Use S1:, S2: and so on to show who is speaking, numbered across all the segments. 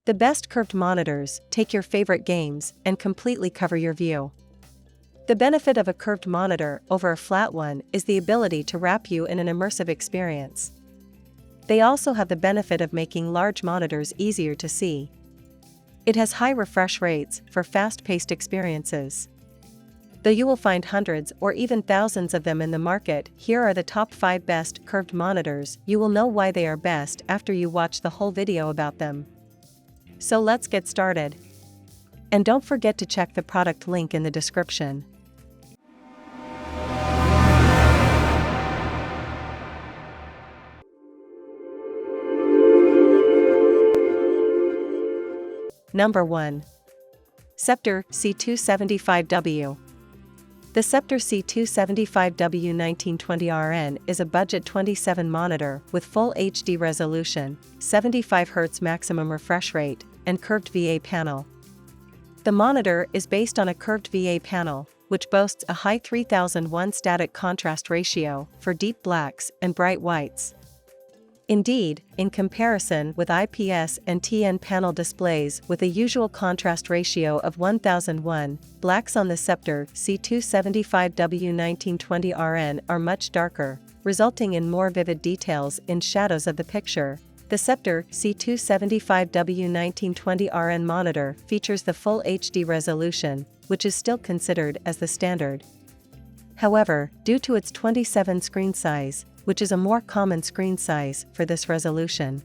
S1: The best curved monitors take your favorite games and completely cover your view. The benefit of a curved monitor over a flat one is the ability to wrap you in an immersive experience. They also have the benefit of making large monitors easier to see. It has high refresh rates for fast-paced experiences. Though you will find hundreds or even thousands of them in the market, here are the top 5 best curved monitors. You will know why they are best after you watch the whole video about them. So let's get started. And don't forget to check the product link in the description. Number 1. Sceptre C275W. The Sceptre C275W 1920RN is a budget 27 monitor with full HD resolution, 75 Hz maximum refresh rate, and curved VA panel. The monitor is based on a curved VA panel, which boasts a high 3001 static contrast ratio for deep blacks and bright whites. Indeed, in comparison with IPS and TN panel displays with a usual contrast ratio of 1001, blacks on the Sceptre C275W 1920RN are much darker, resulting in more vivid details in shadows of the picture. The Sceptre C275W 1920RN monitor features the full HD resolution, which is still considered as the standard. However, due to its 27 screen size, which is a more common screen size for this resolution.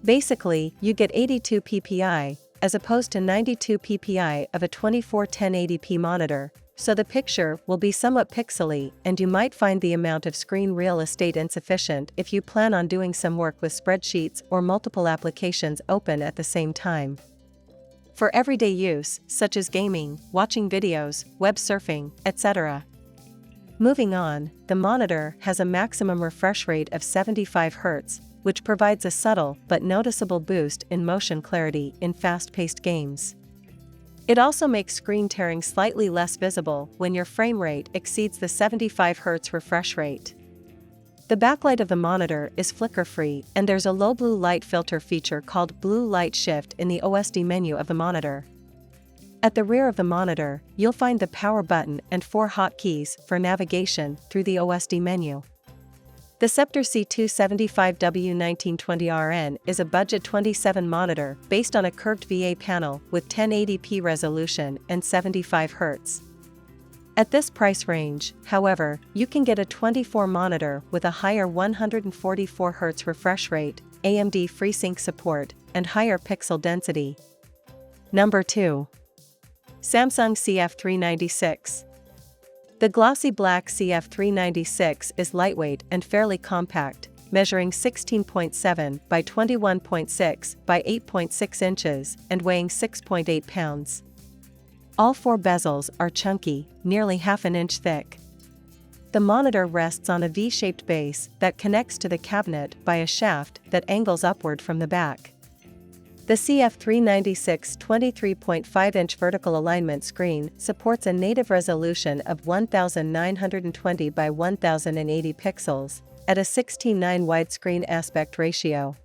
S1: Basically, you get 82 ppi, as opposed to 92 ppi of a 241080p monitor, so the picture will be somewhat pixely and you might find the amount of screen real estate insufficient if you plan on doing some work with spreadsheets or multiple applications open at the same time. For everyday use, such as gaming, watching videos, web surfing, etc. Moving on, the monitor has a maximum refresh rate of 75 Hz, which provides a subtle but noticeable boost in motion clarity in fast-paced games. It also makes screen tearing slightly less visible when your frame rate exceeds the 75 Hz refresh rate. The backlight of the monitor is flicker-free and there's a low blue light filter feature called Blue Light Shift in the OSD menu of the monitor. At the rear of the monitor, you'll find the power button and 4 hotkeys for navigation through the OSD menu. The Sceptre C275W 1920RN is a budget 27 monitor based on a curved VA panel with 1080p resolution and 75 Hz. At this price range, however, you can get a 24 monitor with a higher 144 Hz refresh rate, AMD FreeSync support, and higher pixel density. Number 2. Samsung CF396. The glossy black CF396 is lightweight and fairly compact, measuring 16.7 by 21.6 by 8.6 inches and weighing 6.8 pounds. All 4 bezels are chunky, nearly half an inch thick. The monitor rests on a V-shaped base that connects to the cabinet by a shaft that angles upward from the back. The CF396 23.5-inch vertical alignment screen supports a native resolution of 1920 by 1080 pixels, at a 16:9 widescreen aspect ratio.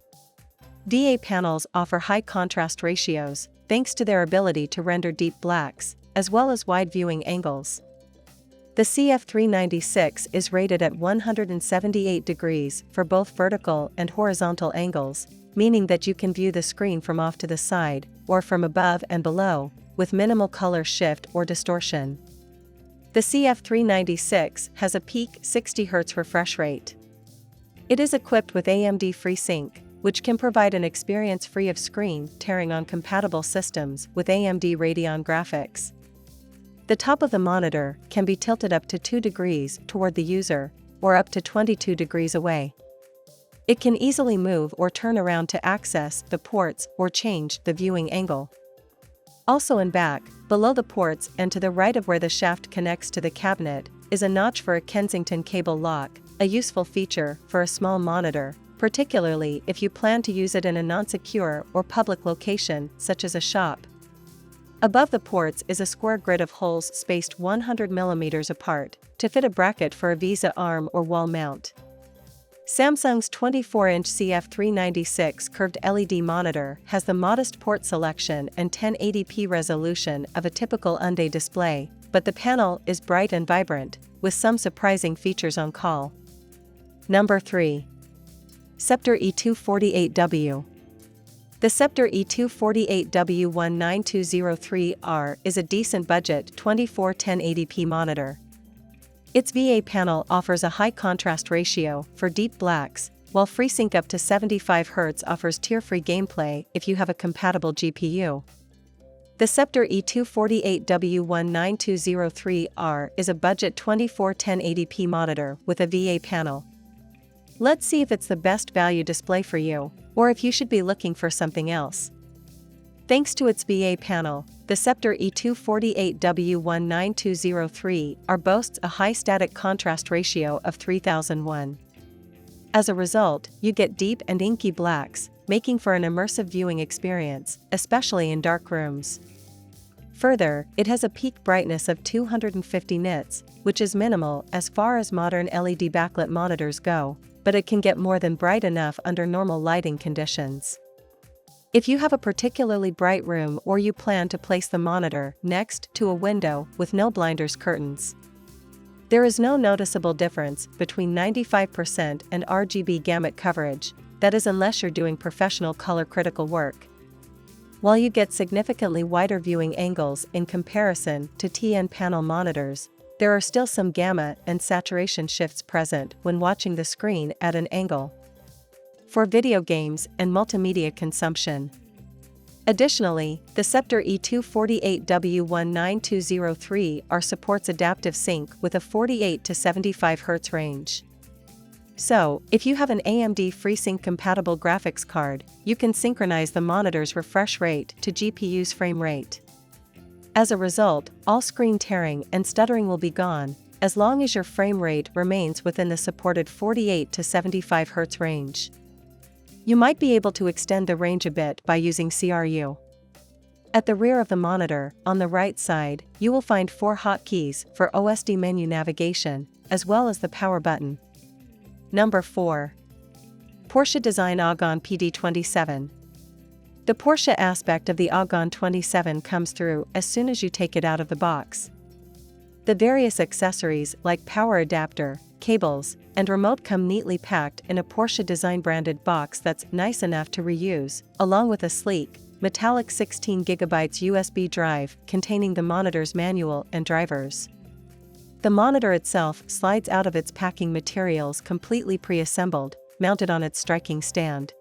S1: VA panels offer high contrast ratios, thanks to their ability to render deep blacks, as well as wide viewing angles. The CF396 is rated at 178 degrees for both vertical and horizontal angles, meaning that you can view the screen from off to the side, or from above and below, with minimal color shift or distortion. The CF396 has a peak 60 Hz refresh rate. It is equipped with AMD FreeSync, which can provide an experience free of screen tearing on compatible systems with AMD Radeon graphics. The top of the monitor can be tilted up to 2 degrees toward the user, or up to 22 degrees away. It can easily move or turn around to access the ports or change the viewing angle. Also in back, below the ports and to the right of where the shaft connects to the cabinet, is a notch for a Kensington cable lock, a useful feature for a small monitor, particularly if you plan to use it in a non-secure or public location such as a shop. Above the ports is a square grid of holes spaced 100 mm apart, to fit a bracket for a Visa arm or wall mount. Samsung's 24-inch CF396 curved LED monitor has the modest port selection and 1080p resolution of a typical Hyundai display, but the panel is bright and vibrant, with some surprising features on call. Number 3. Sceptre E248W. The Sceptre E248W19203R is a decent budget 24-1080p monitor. Its VA panel offers a high contrast ratio for deep blacks, while FreeSync up to 75 Hz offers tear-free gameplay if you have a compatible GPU. The Sceptre E248W19203R is a budget 24-1080p monitor with a VA panel. Let's see if it's the best value display for you, or if you should be looking for something else. Thanks to its VA panel, the Sceptre E248W19203R boasts a high static contrast ratio of 3001. As a result, you get deep and inky blacks, making for an immersive viewing experience, especially in dark rooms. Further, it has a peak brightness of 250 nits, which is minimal as far as modern LED backlit monitors go, but it can get more than bright enough under normal lighting conditions. If you have a particularly bright room or you plan to place the monitor next to a window with no blinders curtains, there is no noticeable difference between 95% and RGB gamut coverage, that is unless you're doing professional color-critical work. While you get significantly wider viewing angles in comparison to TN panel monitors, there are still some gamma and saturation shifts present when watching the screen at an angle. For video games and multimedia consumption. Additionally, the Sceptre E248W19203R supports adaptive sync with a 48 to 75 Hz range. So, if you have an AMD FreeSync compatible graphics card, you can synchronize the monitor's refresh rate to GPU's frame rate. As a result, all screen tearing and stuttering will be gone, as long as your frame rate remains within the supported 48 to 75 Hz range. You might be able to extend the range a bit by using CRU. At the rear of the monitor, on the right side, you will find 4 hotkeys for OSD menu navigation, as well as the power button. Number 4. Porsche Design Agon PD27. The Porsche aspect of the Agon 27 comes through as soon as you take it out of the box. The various accessories like power adapter, cables, and remote come neatly packed in a Porsche Design branded box that's nice enough to reuse, along with a sleek, metallic 16GB USB drive containing the monitor's manual and drivers. The monitor itself slides out of its packing materials completely pre-assembled, mounted on its striking stand.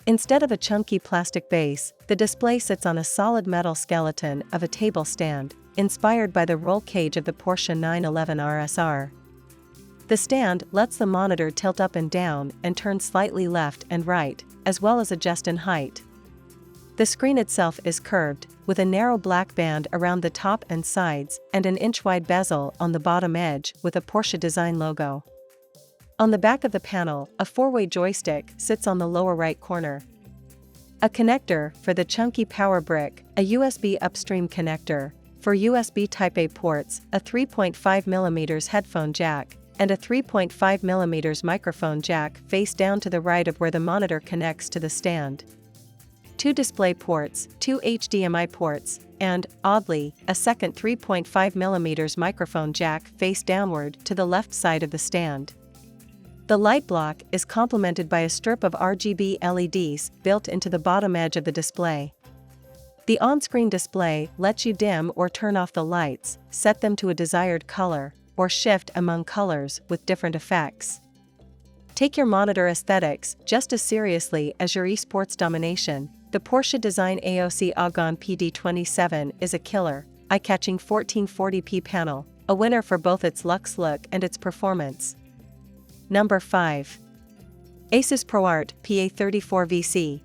S1: Instead of a chunky plastic base, the display sits on a solid metal skeleton of a table stand, inspired by the roll cage of the Porsche 911 RSR. The stand lets the monitor tilt up and down and turn slightly left and right, as well as adjust in height. The screen itself is curved, with a narrow black band around the top and sides and an inch-wide bezel on the bottom edge with a Porsche Design logo. On the back of the panel, a 4-way joystick sits on the lower right corner. A connector for the chunky power brick, a USB upstream connector, for USB Type-A ports, a 3.5mm headphone jack, and a 3.5mm microphone jack face down to the right of where the monitor connects to the stand. 2 display ports, 2 HDMI ports, and, oddly, a second 3.5mm microphone jack face downward to the left side of the stand. The light block is complemented by a strip of RGB LEDs built into the bottom edge of the display. The on-screen display lets you dim or turn off the lights, set them to a desired color, or shift among colors with different effects. Take your monitor aesthetics just as seriously as your esports domination. The Porsche Design AOC Agon PD27 is a killer, eye-catching 1440p panel, a winner for both its luxe look and its performance. Number 5. ASUS ProArt PA34VC.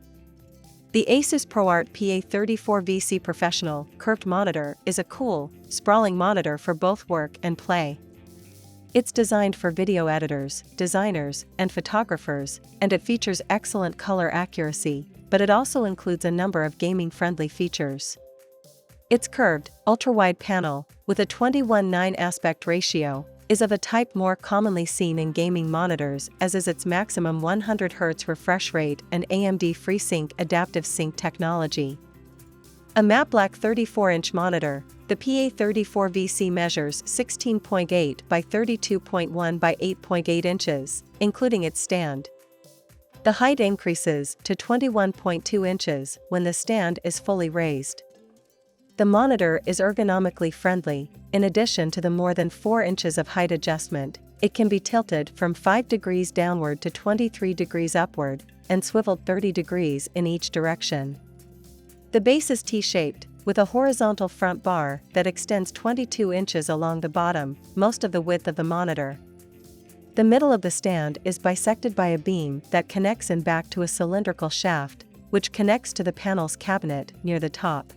S1: The ASUS ProArt PA34VC Professional Curved Monitor is a cool, sprawling monitor for both work and play. It's designed for video editors, designers, and photographers, and it features excellent color accuracy, but it also includes a number of gaming-friendly features. Its curved, ultra-wide panel, with a 21:9 aspect ratio, is of a type more commonly seen in gaming monitors, as is its maximum 100 Hz refresh rate and AMD FreeSync adaptive sync technology. A matte black 34-inch monitor, the PA34VC measures 16.8 by 32.1 by 8.8 inches, including its stand. The height increases to 21.2 inches when the stand is fully raised. The monitor is ergonomically friendly. In addition to the more than 4 inches of height adjustment, it can be tilted from 5 degrees downward to 23 degrees upward, and swiveled 30 degrees in each direction. The base is T-shaped, with a horizontal front bar that extends 22 inches along the bottom, most of the width of the monitor. The middle of the stand is bisected by a beam that connects in back to a cylindrical shaft, which connects to the panel's cabinet near the top.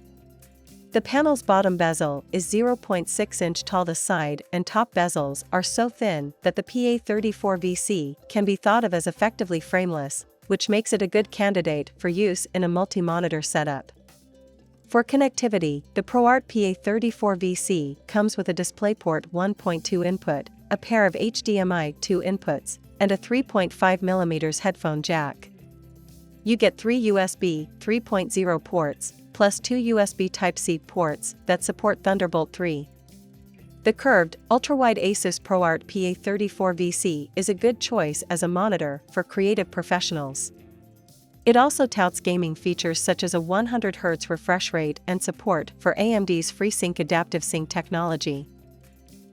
S1: The panel's bottom bezel is 0.6 inch tall. The side and top bezels are so thin that the PA34VC can be thought of as effectively frameless, which makes it a good candidate for use in a multi-monitor setup. For connectivity, the ProArt PA34VC comes with a DisplayPort 1.2 input, a pair of HDMI 2 inputs, and a 3.5mm headphone jack. You get 3 USB 3.0 ports, plus 2 USB Type-C ports that support Thunderbolt 3. The curved, ultra-wide ASUS ProArt PA34VC is a good choice as a monitor for creative professionals. It also touts gaming features such as a 100 Hz refresh rate and support for AMD's FreeSync adaptive sync technology.